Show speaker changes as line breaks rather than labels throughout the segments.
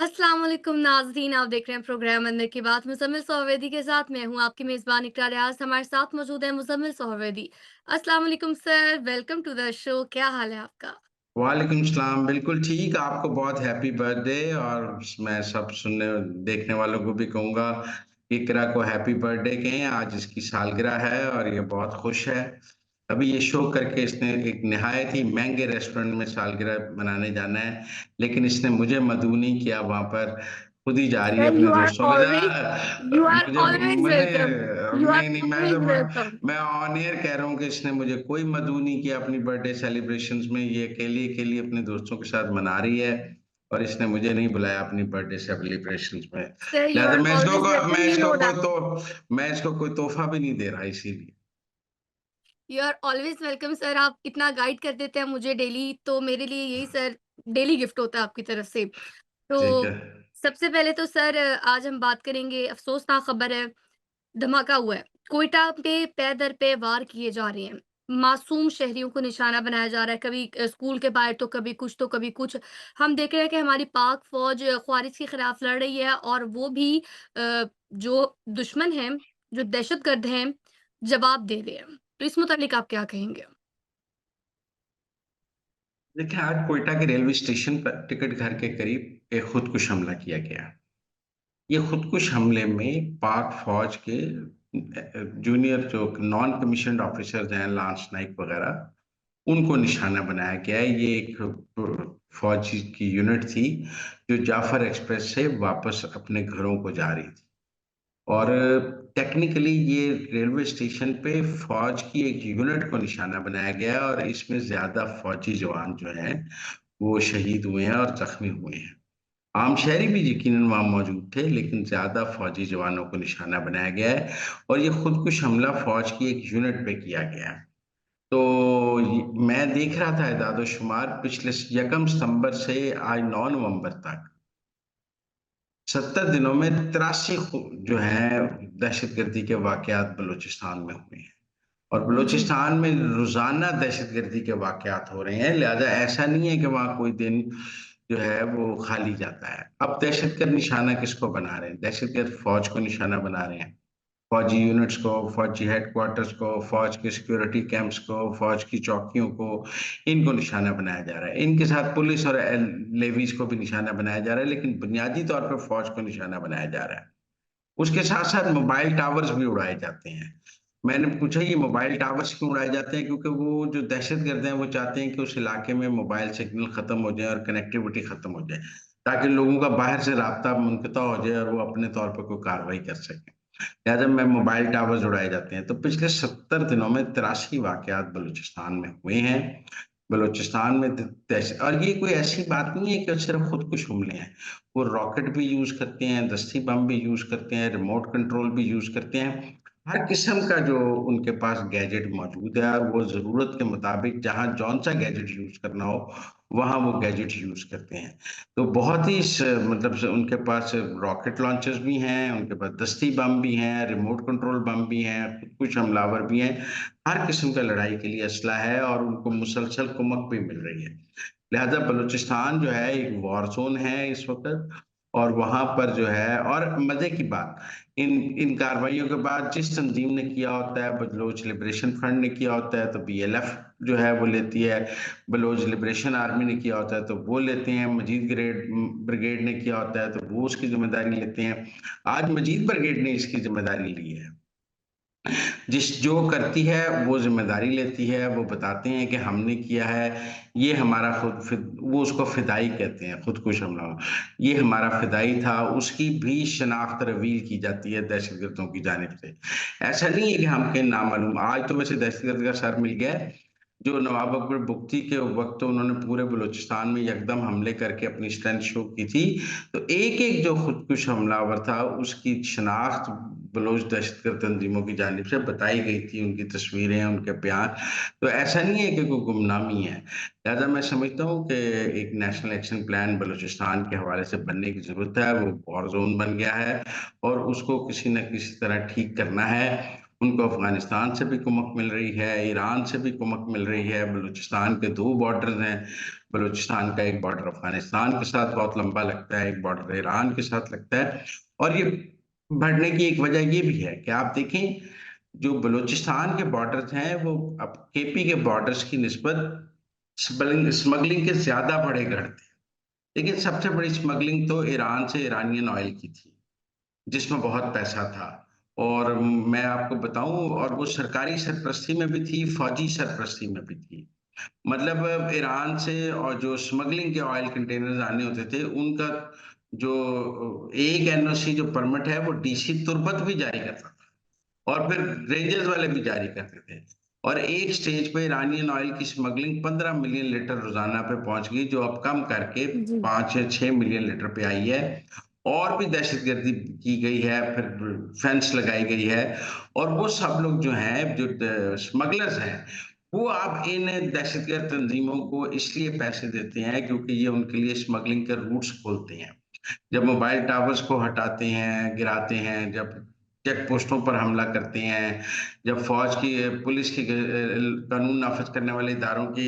अस्सलाम वालेकुम नाज़रीन, आप देख रहे हैं प्रोग्राम अंदर की बात मुज़म्मिल सोहरवैदी के साथ। मैं हूँ आपकी मेज़बान इक़रा रियाज़। हमारे साथ मौजूद है मुज़म्मिल सोहरवैदी। अस्सलाम वालेकुम sir, welcome to the show. क्या हाल है आपका?
वालेकुम सलाम, बिल्कुल ठीक। आपको बहुत हैप्पी बर्थडे और मैं सब सुनने देखने वालों को भी कहूँगा, इकरा को हैप्पी बर्थडे कहें। आज इसकी सालगिरह है और ये बहुत खुश है। अभी ये शो करके इसने एक निहायत ही महँगे रेस्टोरेंट में सालगिरह मनाने जाना है, लेकिन इसने मुझे मदऊ नहीं किया वहाँ पर, खुद ही जा रही है
सर,
अपने दोस्तों के साथ।
यू आर
मुझे
ऑलवेज़
मैंने
वेलकम। यू आर
नहीं, नहीं, मैं तो
ऑलवेज़ वेलकम।
मैं ऑन एयर कह रहा हूँ कि इसने मुझे कोई मदऊ नहीं किया अपनी बर्थडे सेलिब्रेशंस में। ये अकेली-अकेली अपने दोस्तों के साथ मना रही है और इसने मुझे नहीं बुलाया अपनी बर्थडे सेलिब्रेशंस में।
सर, यू
लिहाज़ा
are always welcome, you know that.
मैं इसको कोई तोहफ़ा भी नहीं दे रहा इसीलिए।
You are always welcome sir. आप इतना गाइड कर देते हैं मुझे डेली, तो मेरे लिए यही सर डेली गिफ्ट होता है आपकी तरफ से। तो
ठीक है।
सबसे पहले तो सर आज हम बात करेंगे, अफ़सोसनाक खबर है, धमाका हुआ है। क्वेटा पे पे दर पे वार किए जा रहे हैं। मासूम शहरियों को निशाना बनाया जा रहा है, कभी स्कूल के बाहर तो कभी कुछ तो कभी कुछ। हम देख रहे हैं कि हमारी पाक फ़ौज ख़वारिज के खिलाफ लड़ रही है और वो भी जो दुश्मन हैं, जो दहशतगर्द हैं, जवाब दे रहे हैं। तो इस मुतालिक आप क्या कहेंगे?
देखिए, आज क्वेटा के रेलवे स्टेशन पर टिकट घर के करीब एक खुदकुश हमला किया गया। ये खुदकुश हमले में पाक फ़ौज के जूनियर जो नॉन कमीशन्ड ऑफ़िसर्स हैं, लांस नाइक वग़ैरह, उनको निशाना बनाया गया है। ये एक फ़ौजी की यूनिट थी, जो जाफ़र एक्सप्रेस से वापस अपने घरों को जा रही थी। और टेक्निकली ये रेलवे स्टेशन पे फ़ौज की एक यूनिट को निशाना बनाया गया है और इसमें ज़्यादा फ़ौजी जवान जो हैं, वो शहीद हुए हैं और ज़ख्मी हुए हैं। आम शहरी भी यकीनन वहाँ मौजूद थे, लेकिन ज़्यादा फ़ौजी जवानों को निशाना बनाया गया है और ये खुदकुश हमला फ़ौज की एक यूनिट पे किया गया है। तो ये मैं देख रहा था एदाद-ओ-शुमार पिछले 1 सितंबर से आज 9 नवंबर तक 70 दिनों में 83 जो हैं दहशतगर्दी के वाक़यात बलूचिस्तान में हुए हैं और
जी।
बलूचिस्तान में रोज़ाना दहशतगर्दी के वाक़यात हो रहे हैं, लिहाज़ा ऐसा नहीं है कि वहाँ कोई दिन जो है वो खाली जाता है। अब दहशतगर्द निशाना किसको बना रहे हैं? दहशतगर्द फ़ौज को निशाना बना रहे हैं। फौजी यूनिट्स को, फौजी हेडक्वार्टर्स को, फौज के सिक्योरिटी कैंप्स को, फौज की चौकियों को, इनको निशाना बनाया जा रहा है। इनके साथ पुलिस और लेवीज़ को भी निशाना बनाया जा रहा है, लेकिन बुनियादी तौर पे फौज को निशाना बनाया जा रहा है। उसके साथ-साथ मोबाइल टावर्स भी उड़ाए जाते हैं। मैंने पूछा ये मोबाइल टावर्स क्यों उड़ाए जाते हैं? क्योंकि वो जो दहशतगर्द हैं, वो चाहते हैं कि उस इलाके में मोबाइल सिग्नल खत्म हो जाए और कनेक्टिविटी खत्म हो जाए, ताकि लोगों का बाहर से राब्ता मुनक़ता हो जाए और वो अपने तौर पे कोई कार्रवाई कर सकें। लिहाज़ा में मोबाइल टावर्स उड़ाए जाते हैं। तो पिछले 70 दिनों में 83 वाक़यात बलूचिस्तान में हुए हैं। बलूचिस्तान में द दहश और ये कोई ऐसी बात नहीं है कि सिर्फ़ खुदकुश हमले हैं। वो रॉकेट भी यूज़ करते हैं, दस्ती बम भी यूज़ करते हैं, रिमोट कंट्रोल भी यूज़ करते हैं। हर किस्म का जो उनके पास गैजेट मौजूद है और वो ज़रूरत के मुताबिक जहाँ जौन-सा गैजेट यूज़ करना हो, वहाँ वो गैजेट यूज़ करते हैं। तो बहुत ही मतलब से उनके पास रॉकेट लॉन्चर्स भी हैं, उनके पास दस्ती बम भी हैं, रिमोट कंट्रोल बम भी हैं, कुछ हमलावर भी हैं। हर किस्म का लड़ाई के लिए असला है और उनको मुसलसल कुमक भी मिल रही है। लिहाज़ा बलूचिस्तान जो है एक वॉर ज़ोन है इस वक़्त और वहाँ पर जो है और मज़े की बात, इन इन कार्रवाइयों के बाद जिस तंज़ीम ने किया होता है, बलूच लिबरेशन फ्रंट ने किया होता है, तो बीएलएफ जो है वो लेती है, बलूच लिबरेशन आर्मी ने किया होता है, तो वो लेते हैं, मजीद ब्रिगेड ने किया होता है, तो वो उसकी ज़िम्मेदारी लेते हैं। आज मजीद ब्रिगेड ने इसकी ज़िम्मेदारी ली है। जिस जो करती है वो ज़िम्मेदारी लेती है, वो बताते हैं कि हमने किया है, ये हमारा खुद फिद वो उसको फ़िदाई कहते हैं, खुदकुश हमला। ये हमारा फ़िदाई था, उसकी भी शनाख्त रिवील की जाती है दहशतगर्दों की जानिब से। ऐसा नहीं है कि हम कहीं नामालूम आज तो वैसे दहशतगर्द का सर मिल गया है, जो नवाब अकबर बुगटी के वक़्त तो उन्होंने पूरे बलूचिस्तान में यकदम हमले करके अपनी स्ट्रेंथ शो की थी। तो एक-एक जो खुदकुश हमलावर था, उसकी शनाख्त बलोच दहशतगर्द तंज़ीमों की जानिब से बताई गई थी, उनकी तस्वीरें, उनके बयान। तो ऐसा नहीं है कि कोई गुमनामी है। लिहाज़ा मैं समझता हूँ कि एक नेशनल एक्शन प्लान बलूचिस्तान के हवाले से बनने की ज़रूरत है, वो वॉर ज़ोन बन गया है और उसको किसी न किसी तरह ठीक करना है। उनको अफ़गानिस्तान से भी कुमक मिल रही है, ईरान से भी कुमक मिल रही है, बलूचिस्तान के 2 बॉर्डर्स हैं, बलूचिस्तान का एक बॉर्डर अफगानिस्तान के साथ बहुत लंबा लगता है, एक बॉर्डर ईरान के साथ लगता है। और ये बढ़ने की एक वजह ये भी है कि आप देखें, जो बलूचिस्तान के बॉर्डर्स हैं वो अब केपी के बॉर्डर्स की निस्बत स्मगलिंग के ज्यादा बड़े गढ़ थे। लेकिन सबसे बड़ी स्मगलिंग तो ईरान से इरानियन ऑयल की थी, जिसमें बहुत पैसा था। और मैं आपको बताऊं, और वो सरकारी सरपरस्ती में भी थी, फौजी सरपरस्ती में भी थी। मतलब ईरान से और जो स्मगलिंग के ऑयल कंटेनर्स आने होते थे, उनका जो एक एनओसी जो परमिट है वो डीसी तुर्बत भी जारी करता था, और फिर रेंजर्स वाले भी जारी करते थे। और एक स्टेज पे ईरानियन ऑयल की स्मगलिंग 15 मिलियन लीटर रोजाना पे पहुंच गई, जो अब कम करके
जी।
5 या 6 मिलियन लीटर पे आई है। और भी दहशतगर्दी की गई है, फिर फेंस लगाई गई है। और वो सब लोग जो हैं, जो स्मगलर्स हैं, वो अब इन दहशतगर्द तंजीमों को इसलिए पैसे देते हैं क्योंकि ये उनके लिए स्मगलिंग के रूट्स खोलते हैं। जब मोबाइल टावर्स को हटाते हैं, गिराते हैं, जब चेक पोस्टों पर हमला करते हैं, जब फौज की, पुलिस की, कानून नाफिज करने वाले इदारों की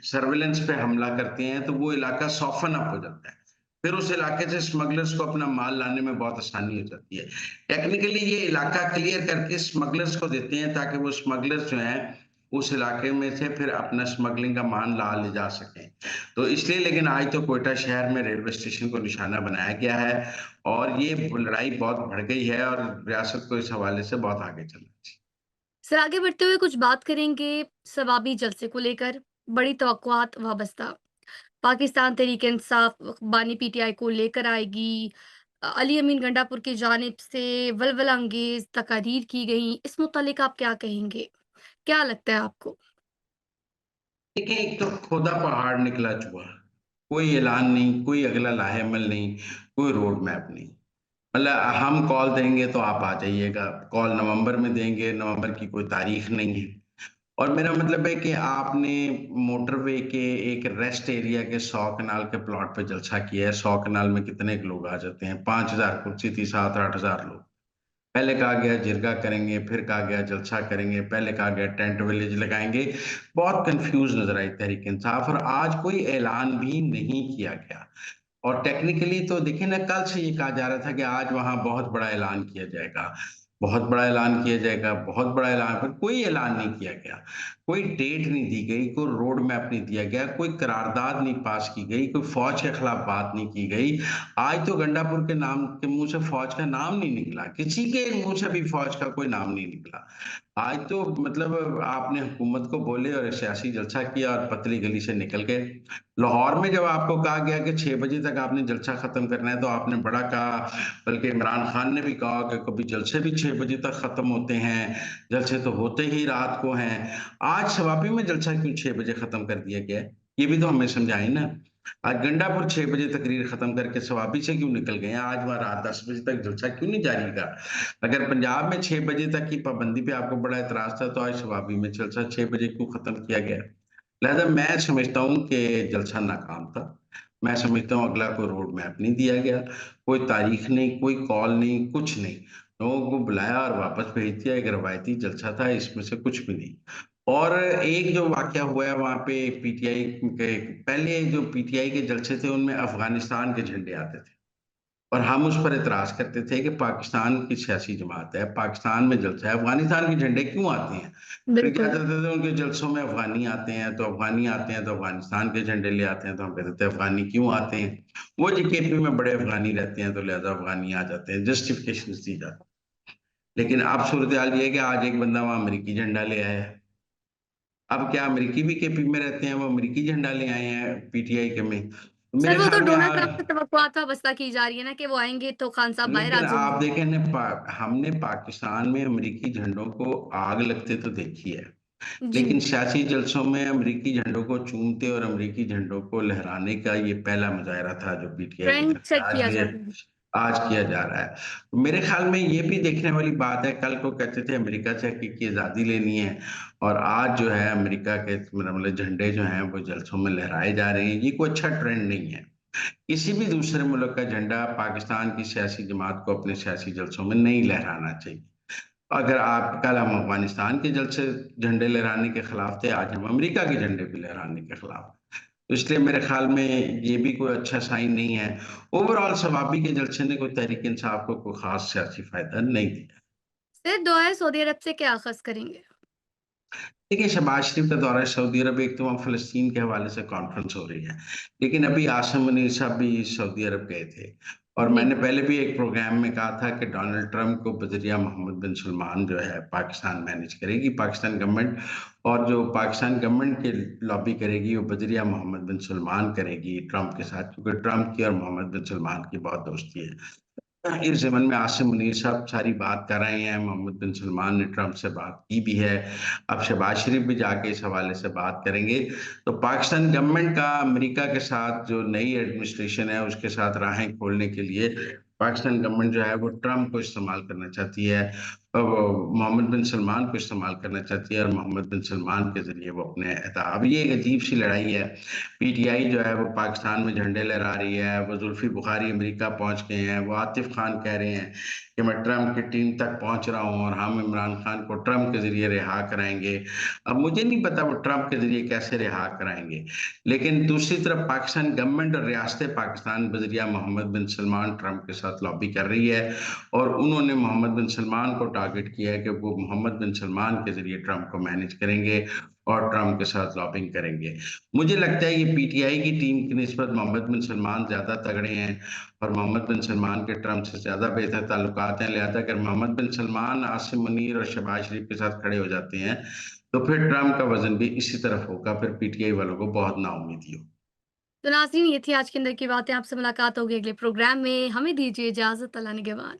सर्विलेंस पे हमला करते हैं, तो वो इलाका सॉफन अप हो जाता है। फिर उस इलाके से स्मगलर्स को अपना माल लाने में बहुत आसानी हो जाती है। टेक्निकली ये इलाका क्लियर करके स्मगलर्स को देते हैं, ताकि वो स्मगलर्स जो हैं उस इलाके में से फिर अपना स्मगलिंग का माल ला ले जा सकें। तो इसलिए, लेकिन आज तो कोयटा शहर में रेलवे स्टेशन को निशाना बनाया गया है, और ये लड़ाई बहुत बढ़ गई है, और रियासत को इस हवाले से बहुत आगे चलना चाहिए।
सर, आगे बढ़ते हुए कुछ बात करेंगे शबाबी जलसे को लेकर। बड़ी तवक्कुआत वाबस्ता। पाकिस्तान तहरीक-ए-इंसाफ बानी पीटीआई को लेकर आएगी। अली अमीन गंडापुर की जानिब से वलवला अंगेज़ तकारीर की गईं। इस मुतालिक आप क्या कहेंगे? क्या लगता है आपको?
देखिए, एक तो खोदा पहाड़ निकला चूहा। कोई ऐलान नहीं, कोई अगला लाहेमल नहीं, कोई रोड मैप नहीं। मतलब हम कॉल देंगे तो आप आ जाइएगा, कॉल नवंबर में देंगे, नवंबर की कोई तारीख नहीं है। और मेरा मतलब है कि आपने मोटरवे के एक रेस्ट एरिया के 100 कनाल के प्लॉट पे जलसा किया है। 100 कनाल में कितने के लोग आ जाते हैं? 5,000 कुर्सी थी, 7-8 हजार लोग। पहले कहा गया जिरगा करेंगे, फिर कहा गया जलसा करेंगे, पहले कहा गया टेंट विलेज लगाएंगे। बहुत कंफ्यूज नजर आई तहरीक इंसाफ, और आज कोई ऐलान भी नहीं किया गया। और टेक्निकली तो देखिए ना, कल से ये कहा जा रहा था कि आज वहां बहुत बड़ा ऐलान किया जाएगा, बहुत बड़ा ऐलान किया जाएगा, बहुत बड़ा ऐलान, पर कोई ऐलान नहीं किया गया। कोई डेट नहीं दी गई, कोई रोड मैप नहीं दिया गया, कोई करारदाद नहीं पास की गई, कोई फौज के खिलाफ बात नहीं की गई। आज तो गंडापुर के नाम के मुंह से फौज का नाम नहीं निकला, किसी के मुंह से भी फौज का कोई नाम नहीं निकला। आज तो मतलब आपने हुकूमत को बोले और सियासी जलसा किया और पतली गली से निकल गए। लाहौर में जब आपको कहा गया कि 6 बजे तक आपने जलसा खत्म करना है, तो आपने बड़ा कहा। बल्कि इमरान खान ने भी कहा कि कभी जलसे भी 6 बजे तक खत्म होते हैं, जलसे तो होते ही रात को हैं। आज शवाबी में जलसा क्यों 6 बजे खत्म कर दिया गया है? ये भी तो हमें समझाइए ना। आज गंडापुर 6 बजे तकरीर खत्म करके शवाबी से क्यों निकल गए हैं? आज वहां रात 10 बजे तक जलसा क्यों नहीं जारी रहा? अगर पंजाब में 6 बजे तक की पाबंदी पे आपको बड़ा एतराज था, तो आज शवाबी में जलसा 6 बजे क्यों खत्म किया गया? लिहाजा मैं समझता हूँ कि जलसा नाकाम था। मैं समझता हूँ अगला कोई रोड मैप नहीं दिया गया, कोई तारीख नहीं, कोई कॉल नहीं, कुछ नहीं। लोगों को बुलाया और वापस भेज दिया। एक रवायती जलसा था, इसमें से कुछ भी नहीं। और एक जो वाकया हुआ है वहां पे पीटीआई के, पहले जो पीटीआई के जलसे थे उनमें अफगानिस्तान के झंडे आते थे, और हम उस पर इतराज करते थे कि पाकिस्तान की सियासी जमात है, पाकिस्तान में जलसा है, अफगानिस्तान के झंडे क्यों आते हैं? फिर क्या
बिल्कुल।
कहते थे, उनके जलसों में अफगानी आते हैं, तो अफगानी आते हैं तो अफगानिस्तान के झंडे ले आते हैं, तो हम कहते थे अफगानी क्यों आते हैं? वो जी केपी में बड़े अफगानी रहते हैं, तो लिहाजा अफगानी आ जाते हैं, जस्टिफिकेशन दी जाती है। लेकिन अब सूरत हाल ये है कि आज एक बंदा वहां अमरीकी झंडा ले आया है। अब क्या अमरीकी भी केपी में रहते हैं? वो अमरीकी झंडा ले आए हैं पीटीआई के में। तो
सर,
मेरे
वो तो
ख्याल में
डोनाल्ड ट्रंप से
आज,
तवक्कुआत वाबस्ता की जा रही है ना कि वो आएँगे तो खान साहब बाहर आ
लेकिन आप
जाएँगे।
देखें ना, हमने पाकिस्तान में अमरीकी झंडों को आग लगते तो देखी है।
जी।
लेकिन सियासी जलसों में अमरीकी झंडों को चूमते और अमरीकी झंडों को लहराने का ये पहला मुजाहरा था जो पीटीआई की
ट्रेंड
तरफ से
सेट किया जा रहा है।
आज किया जा रहा है। मेरे ख्याल में ये भी देखने वाली बात है, कल को कहते थे अमेरिका से हकीकी आज़ादी लेनी है, और आज जो है अमेरिका के मतलब झंडे जो हैं वो जलसों में लहराए जा रहे हैं। ये कोई अच्छा ट्रेंड नहीं है। किसी भी दूसरे मुल्क का झंडा पाकिस्तान की सियासी जमात को अपने सियासी जलसों में नहीं लहराना चाहिए। अगर आप, कल हम अफगानिस्तान के जलसे झंडे लहराने के खिलाफ थे, आज हम अमेरिका के झंडे भी लहराने के खिलाफ हैं। तो इसलिए मेरे ख़्याल में ये भी कोई अच्छा साइन नहीं है। ओवरऑल शवाबी के जलसे ने कोई तहरीक इंसाफ को कोई ख़ास सियासी फ़ायदा नहीं दिया।
सिर्फ दुआएं सऊदी अरब से क्या अखज़ करेंगे?
देखिए, शहबाज शरीफ का दौरा सऊदी अरब, एक तो वहाँ फ़लस्तीन के हवाले से कॉन्फ्रेंस हो रही है। लेकिन अभी आसिम मुनीर साहब भी सऊदी अरब गए थे और
जी।
मैंने पहले भी एक प्रोग्राम में कहा था कि डोनाल्ड ट्रंप को बज़रिया मोहम्मद बिन सलमान जो है पाकिस्तान मैनेज करेगी, पाकिस्तान गवर्नमेंट, और जो पाकिस्तान गवर्नमेंट की लॉबी करेगी वो बज़रिया मोहम्मद बिन सलमान करेगी ट्रंप के साथ, क्योंकि ट्रंप की और मोहम्मद बिन सलमान की बहुत दोस्ती है। इस ज़मन में आसिम मुनीर साहब सारी बात कर रहे हैं, मोहम्मद बिन सलमान ने ट्रंप से बात की भी है, अब शहबाज शरीफ भी जाके इस हवाले से बात करेंगे। तो पाकिस्तान गवर्नमेंट का अमेरिका के साथ जो नई एडमिनिस्ट्रेशन है, उसके साथ राहें खोलने के लिए पाकिस्तान गवर्नमेंट जो है वो ट्रंप को इस्तेमाल करना चाहती है, वो मोहम्मद बिन सलमान को इस्तेमाल करना चाहती है और मोहम्मद बिन सलमान के ज़रिए वो अपने अब ये एक अजीब-सी लड़ाई है। पीटीआई जो है वो पाकिस्तान में झंडे लहरा रही है, वो जुल्फ़ी बुखारी अमेरिका पहुँच गए हैं, वो आतिफ़ खान कह रहे हैं कि मैं ट्रंप की टीम तक पहुँच रहा हूँ और हम इमरान खान को ट्रंप के ज़रिए रिहा कराएँगे। अब मुझे नहीं पता वो ट्रंप के ज़रिए कैसे रिहा कराएँगे। लेकिन दूसरी तरफ पाकिस्तान गवर्नमेंट और रियासत पाकिस्तान बज़रिया मोहम्मद बिन सलमान ट्रंप के साथ लॉबी कर रही है और उन्होंने मोहम्मद बिन सलमान को टारगेट किया है कि वो मोहम्मद बिन सलमान के ज़रिए ट्रंप को मैनेज करेंगे और ट्रंप के साथ लॉबिंग करेंगे। मुझे लगता है ये पीटीआई की टीम की निस्बत मोहम्मद बिन सलमान ज़्यादा तगड़े हैं और मोहम्मद बिन सलमान के ट्रंप से ज़्यादा बेहतर ताल्लुकात हैं। लिहाज़ा अगर मोहम्मद बिन सलमान, आसिम मुनीर और शहबाज शरीफ के साथ खड़े हो जाते हैं, तो फिर ट्रंप का वज़न भी इसी तरफ होगा, फिर पीटीआई वालों को बहुत नाउम्मीदी होगी।
तो नाज़रीन, ये थी आज के अंदर की बातें। आपसे मुलाकात होगी अगले प्रोग्राम में। हमें दीजिए इजाज़त। अल्लाह निगहबान।